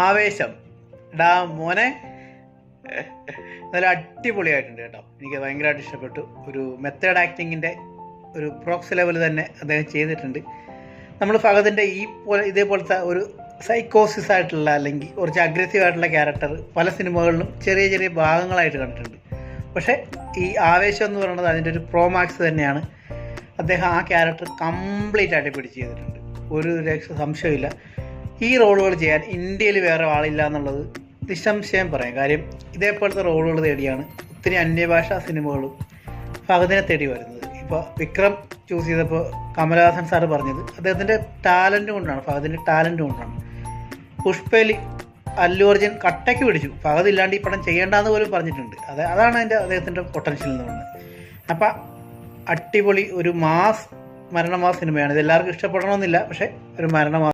ആവേശം ഡാ മോനെ നല്ല അടിപൊളിയായിട്ടുണ്ട് കേട്ടോ. എനിക്ക് ഭയങ്കരമായിട്ട് ഇഷ്ടപ്പെട്ടു. ഒരു മെത്തേഡ് ആക്ടിങ്ങിൻ്റെ ഒരു പ്രോക്സ് ലെവൽ തന്നെ അദ്ദേഹം ചെയ്തിട്ടുണ്ട്. നമ്മൾ ഫഹദിൻ്റെ ഇതേപോലത്തെ ഒരു സൈക്കോസിസ് ആയിട്ടുള്ള അല്ലെങ്കിൽ കുറച്ച് അഗ്രസീവ് ആയിട്ടുള്ള ക്യാരക്ടർ പല സിനിമകളിലും ചെറിയ ചെറിയ ഭാഗങ്ങളായിട്ട് കണ്ടിട്ടുണ്ട്. പക്ഷേ ഈ ആവേശം എന്ന് പറയുന്നത് അതിൻ്റെ ഒരു പ്രോമാക്സ് തന്നെയാണ്. അദ്ദേഹം ആ ക്യാരക്ടർ കംപ്ലീറ്റ് ആയിട്ട് പിടിച്ച് ചെയ്തിട്ടുണ്ട്. ഒരു സംശയമില്ല. ഈ റോളുകൾ ചെയ്യാൻ ഇന്ത്യയിൽ വേറെ ആളില്ല എന്നുള്ളത് നിസ്സംശയം പറയാം. കാര്യം ഇതേപോലത്തെ റോളുകൾ തേടിയാണ് ഒത്തിരി അന്യഭാഷാ സിനിമകളും ഫഹദിനെ തേടി വരുന്നത്. ഇപ്പോൾ വിക്രം ചൂസ് ചെയ്തപ്പോൾ കമലഹാസൻ സാറ് പറഞ്ഞത് അദ്ദേഹത്തിൻ്റെ ടാലൻറ്റ് കൊണ്ടാണ്, ഫഹദിൻ്റെ ടാലൻറ്റ് കൊണ്ടാണ്. പുഷ്പയിൽ അല്ലു അർജുൻ കട്ടയ്ക്ക് പിടിച്ചു, ഫഹദ് ഇല്ലാണ്ട് ഈ പടം ചെയ്യേണ്ടെന്ന് പോലും പറഞ്ഞിട്ടുണ്ട്. അതാണ് അദ്ദേഹത്തിൻ്റെ പൊട്ടൻഷ്യൽ എന്ന് പറയുന്നത്. അപ്പം അടിപൊളി ഒരു മരണമാസ് സിനിമയാണ്. ഇത് എല്ലാവർക്കും ഇഷ്ടപ്പെടണമെന്നില്ല, പക്ഷേ ഒരു മരണമാസ്